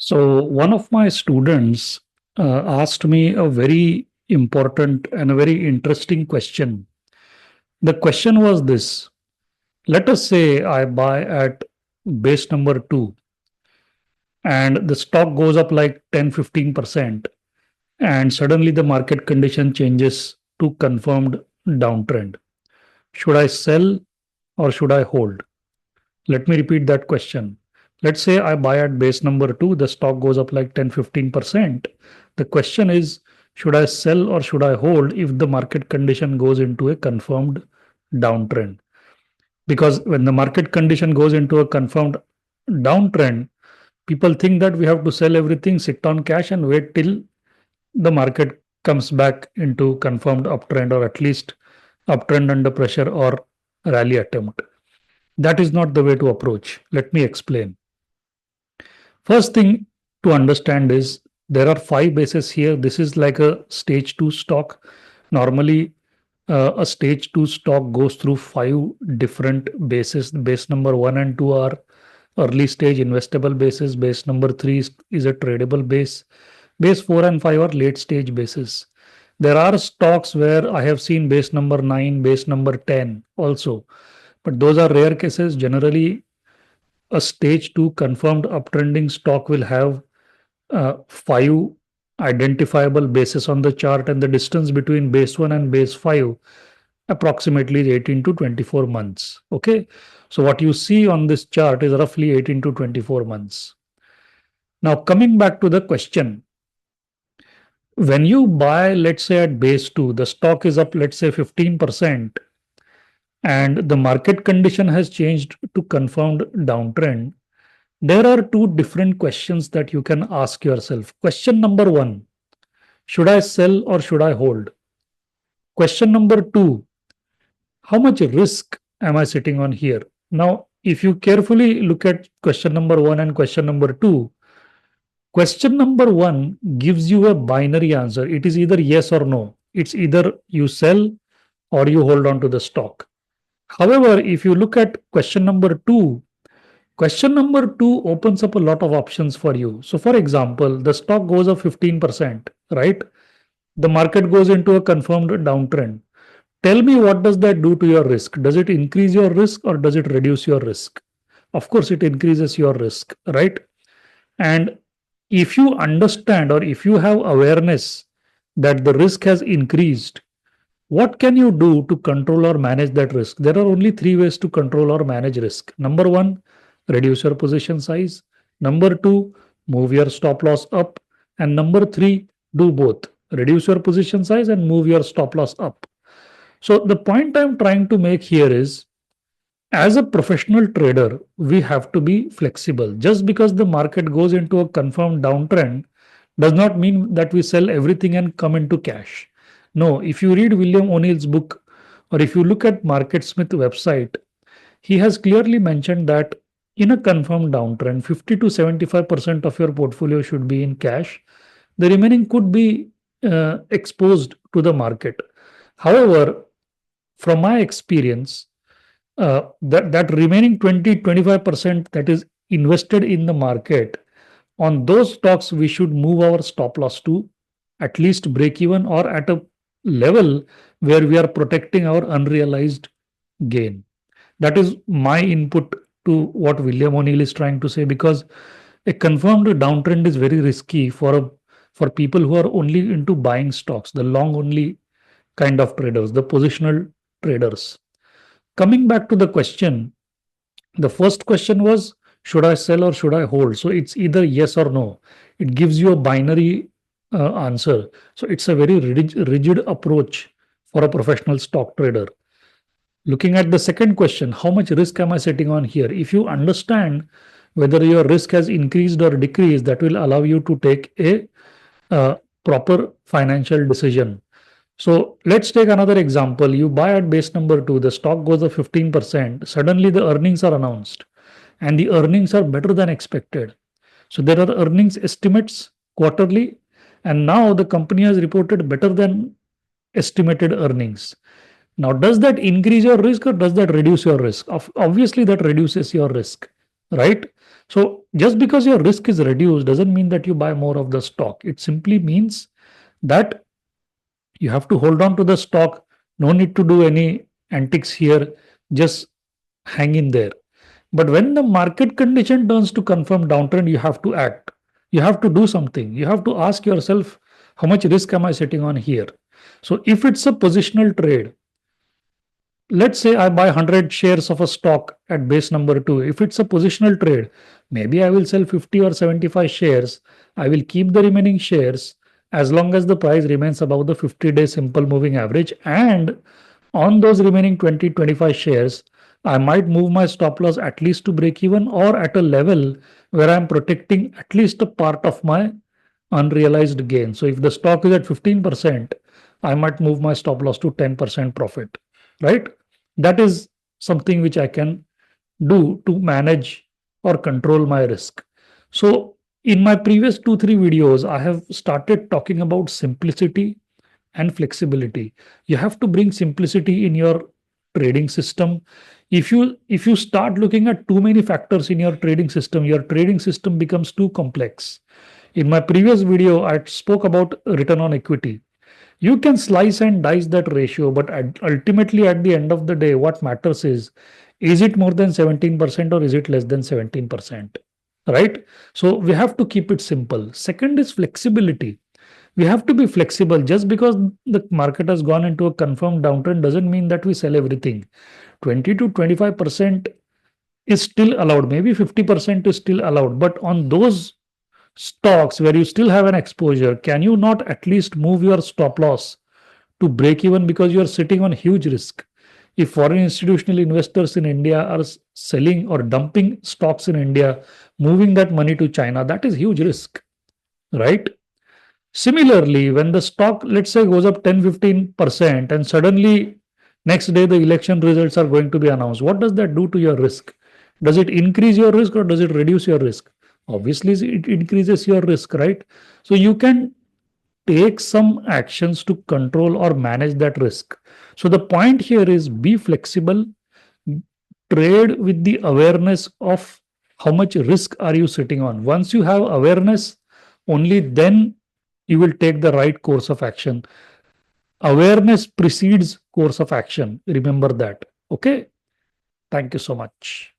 So, one of my students asked me a very important and a very interesting question. The question was this: let us say I buy at base number 2 and the stock goes up like 10-15%, and suddenly the market condition changes to confirmed downtrend. Should I sell or should I hold? Let me repeat that question. Let's say I buy at base number 2, the stock goes up like 10-15%. The question is, should I sell or should I hold if the market condition goes into a confirmed downtrend? Because when the market condition goes into a confirmed downtrend, people think that we have to sell everything, sit on cash, and wait till the market comes back into confirmed uptrend, or at least uptrend under pressure or rally attempt. That is not the way to approach. Let me explain. First thing to understand is there are five bases here. This is like a stage two stock. Normally, a stage two stock goes through five different bases. Base number one and two are early stage investable bases. Base number three is a tradable base. Base four and five are late stage bases. There are stocks where I have seen base number 9, base number 10 also, but those are rare cases. Generally, a stage 2 confirmed uptrending stock will have five identifiable bases on the chart, and the distance between base 1 and base 5 approximately is 18 to 24 months. Okay, so what you see on this chart is roughly 18 to 24 months. Now, coming back to the question, when you buy, let's say at base 2, the stock is up, let's say 15%, and the market condition has changed to confirmed downtrend. There are two different questions that you can ask yourself. Question number one: should I sell or should I hold? Question number two: how much risk am I sitting on here? Now, if you carefully look at question number one and question number two, question number one gives you a binary answer. It is either yes or no. It's either you sell or you hold on to the stock. However, if you look at question number two, question number two opens up a lot of options for you. So, for example, the stock goes up 15%, right? The market goes into a confirmed downtrend. Tell me, what does that do to your risk? Does it increase your risk or does it reduce your risk? Of course, it increases your risk, right? And if you understand or if you have awareness that the risk has increased, what can you do to control or manage that risk? There are only three ways to control or manage risk. Number one, reduce your position size. Number two, move your stop loss up. And number three, do both. Reduce your position size and move your stop loss up. So, the point I'm trying to make here is, as a professional trader, we have to be flexible. Just because the market goes into a confirmed downtrend does not mean that we sell everything and come into cash. No, if you read William O'Neill's book or if you look at MarketSmith website, he has clearly mentioned that in a confirmed downtrend, 50 to 75% of your portfolio should be in cash. The remaining could be exposed to the market. However, from my experience, that remaining 20-25% that is invested in the market, on those stocks we should move our stop loss to at least break even or at a level where we are protecting our unrealized gain. That is my input to what William O'Neill is trying to say, because a confirmed downtrend is very risky for people who are only into buying stocks, the long only kind of traders, the positional traders. Coming back to the question, the first question was, should I sell or should I hold? So it's either yes or no. It gives you a binary answer. So it's a very rigid approach for a professional stock trader. Looking at the second question, how much risk am I sitting on here? If you understand whether your risk has increased or decreased, that will allow you to take a proper financial decision. So let's take another example. You buy at base number 2, the stock goes up 15%. Suddenly the earnings are announced and the earnings are better than expected. So there are earnings estimates quarterly, and now the company has reported better than estimated earnings. Now, does that increase your risk or does that reduce your risk? Obviously, that reduces your risk, right? So just because your risk is reduced doesn't mean that you buy more of the stock. It simply means that you have to hold on to the stock. No need to do any antics here. Just hang in there. But when the market condition turns to confirm downtrend, you have to act. You have to do something. You have to ask yourself, how much risk am I sitting on here? So if it's a positional trade, let's say I buy 100 shares of a stock at base number 2. If it's a positional trade, maybe I will sell 50 or 75 shares. I will keep the remaining shares as long as the price remains above the 50-day simple moving average. And on those remaining 20, 25 shares, I might move my stop loss at least to break even or at a level where I'm protecting at least a part of my unrealized gain. So if the stock is at 15%, I might move my stop loss to 10% profit, right? That is something which I can do to manage or control my risk. So in my previous 2 3 videos, I have started talking about simplicity and flexibility. You have to bring simplicity in your trading system. If you start looking at too many factors in your trading system becomes too complex. In my previous video, I spoke about return on equity. You can slice and dice that ratio, but ultimately, at the end of the day, what matters is it more than 17% or is it less than 17%? Right? So we have to keep it simple. Second is flexibility. We have to be flexible. Just because the market has gone into a confirmed downtrend doesn't mean that we sell everything. 20 to 25% is still allowed. Maybe 50% is still allowed. But on those stocks where you still have an exposure, can you not at least move your stop loss to break even because you are sitting on huge risk? If foreign institutional investors in India are selling or dumping stocks in India, moving that money to China, that is huge risk, right? Similarly, when the stock, let's say, goes up 10 15% and suddenly next day the election results are going to be announced, what does that do to your risk? Does it increase your risk or does it reduce your risk? Obviously, it increases your risk, right? So you can take some actions to control or manage that risk. So the point here is be flexible, trade with the awareness of how much risk are you sitting on. Once you have awareness, only then you will take the right course of action. Awareness precedes course of action. Remember that. Okay. Thank you so much.